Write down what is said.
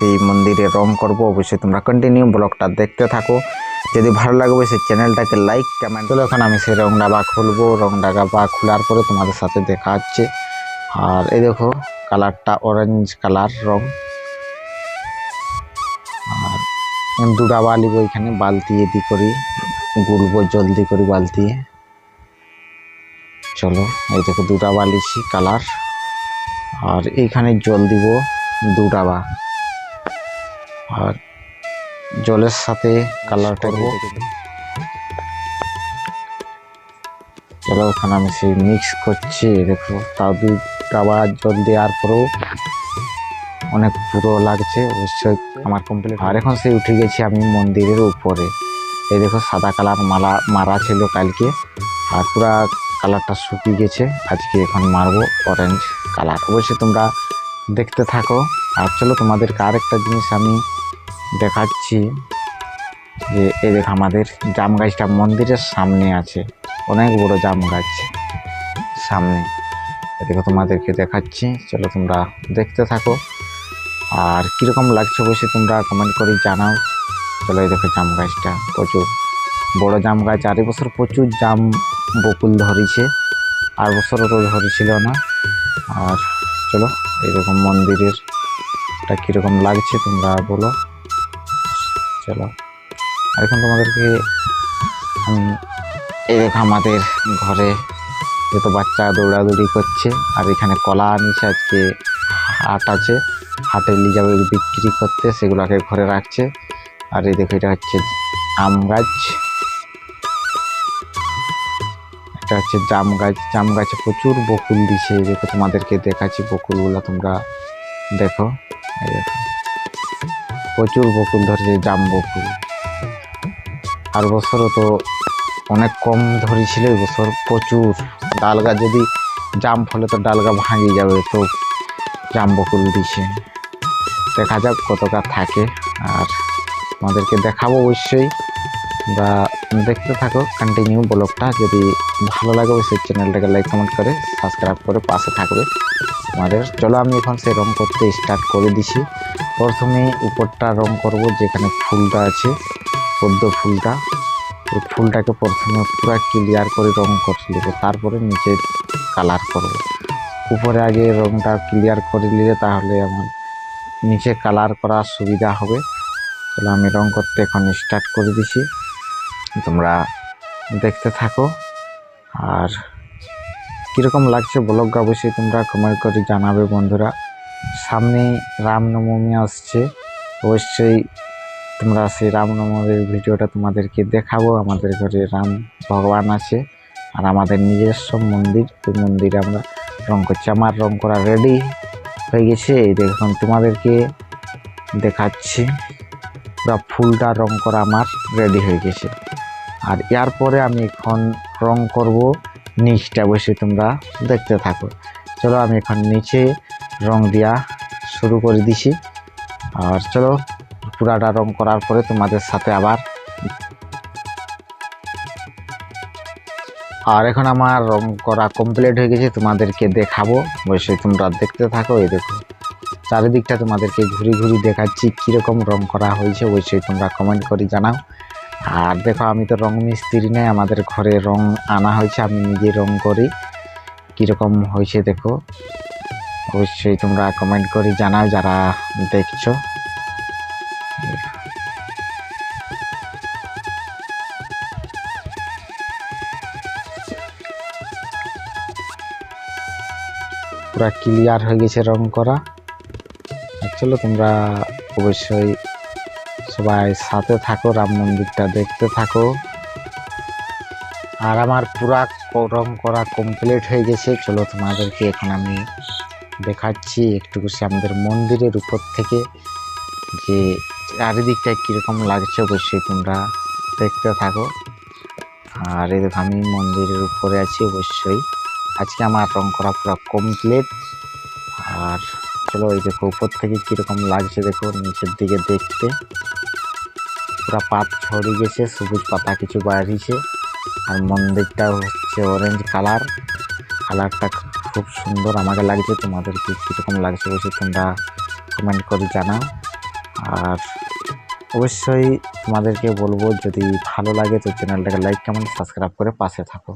এই মন্দিরে রং করব। অবশ্যই তোমরা কন্টিনিউ ব্লগটা দেখতে থাকো। যদি ভালো লাগে অবশ্যই চ্যানেলটাকে লাইক কমেন্ট। চলো এখন আমি সেই রং ডাবা খুলবো। রং ডাবা খোলার পরে তোমাদের সাথে দেখা হচ্ছে। আর এই দেখো কালারটা অরেঞ্জ কালার রং। আর দু ডাবা নিব, এখানে বালতি এদি করি গুলবো জলদি করে বালতি। চলো এই দেখো দু ডাবা লিছি কালার। আর এইখানে জল দিব দু ডাবা। আর জলের সাথে কালারটা দেবো। চলো ওখানে আমি সেই মিক্স করছি। দেখো তাও দু ডাবা জল দেওয়ার পরেও অনেক পুরো লাগছে। অবশ্যই আমার কমপ্লিট। আর এখন সেই উঠে গেছি আমি মন্দিরের উপরে। এই দেখো সাদা কালার মারা ছিল কালকে, আর পুরা কালারটা শুকিয়ে গেছে। আজকে এখন মারবো অরেঞ্জ কালার। অবশ্যই তোমরা দেখতে থাকো। আর চলো তোমাদেরকে আরেকটা জিনিস আমি দেখাচ্ছি যে এই দেখো আমাদের জাম গাছটা মন্দিরের সামনে আছে। অনেক বড় জাম গাছ সামনে। দেখো তোমাদেরকে দেখাচ্ছি। চলো তোমরা দেখতে থাকো। আর কীরকম লাগছে অবশ্যই তোমরা কমেন্ট করে জানাও। চলো এই দেখো জাম গাছটা প্রচুর বড় জাম গাছ। আর এবছর প্রচুর জাম বকুল ধরেছে, আর বছরও তো ধরেছিল না। আর চলো এই দেখো মন্দিরেরটা কীরকম লাগছে তোমরা বলো। চলো আর এখন তোমাদেরকে এই দেখো আমাদের ঘরে যত বাচ্চা দৌড়াদৌড়ি করছে। আর এখানে কলা আনিছে, আজকে হাট আছে, হাটে নিয়ে যাবে বিক্রি করতে, সেগুলোকে ঘরে রাখছে। আর এই দেখো এটা হচ্ছে আম গাছ, এটা হচ্ছে জাম গাছ। জাম গাছে প্রচুর বকুল দিছে। এই দেখো তোমাদেরকে দেখাচ্ছি বকুলগুলো, তোমরা দেখো। এই দেখো প্রচুর বকুল ধরেছে, জাম বকুল। আর বছরও তো অনেক কম ধরেছিল, এই বছর প্রচুর। ডালগা যদি জাম ফলে তো ডালগা ভাঙিয়ে যাবে, তো জাম বকুল দিছে। দেখা যাক কতটা থাকে। আর আমাদেরকে দেখাবো অবশ্যই। বা দেখতে থাকো কন্টিনিউ ব্লগটা। যদি ভালো লাগে অবশ্যই চ্যানেলটাকে লাইক কমেন্ট করে সাবস্ক্রাইব করে পাশে থাকবে আমাদের। চলো আমি এখন সে রং করতে স্টার্ট করে দিছি। প্রথমে উপরটা রং করব, যেখানে ফুলটা আছে পদ্ম ফুলটা। এই ফুলটাকে প্রথমে পুরো ক্লিয়ার করে রং করে নেব, তারপরে নিচে কালার করব। উপরে আগে রংটা ক্লিয়ার করে নিলে তাহলে আমার নিচে কালার করার সুবিধা হবে। তাহলে আমি রং করতে এখন স্টার্ট করে দিছি, তোমরা দেখতে থাকো। আর কীরকম লাগছে ব্লগটা অবশ্যই তোমরা কমেন্ট করে জানাবে বন্ধুরা। সামনে রামনবমী আসছে, অবশ্যই তোমরা সেই রামনবমীর ভিডিওটা তোমাদেরকে দেখাবো। আমাদের ঘরে রাম ভগবান আছে, আর আমাদের নিজস্ব মন্দির, ওই মন্দিরে আমরা রং করছি। আমার রং করা রেডি হয়ে গেছে। এই দেখুন তোমাদেরকে দেখাচ্ছি, পুরো ফুলটা রং করা আমার রেডি হয়ে গেছে। আর এরপরে আমি এখন রং করব নিচটা, অবশ্যই তোমরা দেখতে থাকো। চলো আমি এখন নিচে রং দেওয়া শুরু করে দিছি। আর চলো পুরাটা রং করার পরে তোমাদের সাথে আবার। আর এখন আমার রং করা কমপ্লিট হয়ে গেছে, তোমাদেরকে দেখাবো। অবশ্যই তোমরা দেখতে থাকো। এই দেখো চারিদিকটা তোমাদেরকে ঘুরি ঘুরি দেখাচ্ছি কীরকম রং করা হয়েছে। অবশ্যই তোমরা কমেন্ট করে জানাও। আর দেখো আমি তো রং মিস্ত্রি নেই, আমাদের ঘরে রং আনা হয়েছে, আমি নিজে রং করি। কীরকম হয়েছে দেখো, অবশ্যই তোমরা কমেন্ট করে জানাও যারা দেখছো। পুরা ক্লিয়ার হয়ে গেছে রং করা। চলো তোমরা অবশ্যই সবাই সাথে থাকো, রাম মন্দিরটা দেখতে থাকো। আর আমার পুরা রং করা কমপ্লিট হয়ে গেছে। চলো তোমাদেরকে এখন আমি দেখাচ্ছি একটু আমাদের মন্দিরের উপর থেকে যে চারিদিকটা কীরকম লাগছে। অবশ্যই তোমরা দেখতে থাকো। আর এই দেখো আমি মন্দিরের উপরে আছি। অবশ্যই আজকে আমার রং করা পুরো কমপ্লিট। আর চলো এই দেখো উপর থেকে কীরকম লাগছে দেখো, নিচের দিকে দেখতে পুরা পাত ছড়িয়ে গেছে, সবুজ পাতা কিছু বাড়িয়েছে। আর মন্দিরটা হচ্ছে অরেঞ্জ কালার, কালারটা খুব সুন্দর আমাকে লাগছে। তোমাদেরকে কীরকম লাগছে অবশ্যই তোমরা কমেন্ট করে জানাও। আর অবশ্যই তোমাদেরকে বলবো, যদি ভালো লাগে তো চ্যানেলটাকে লাইক কমেন্ট সাবস্ক্রাইব করে পাশে থাকো।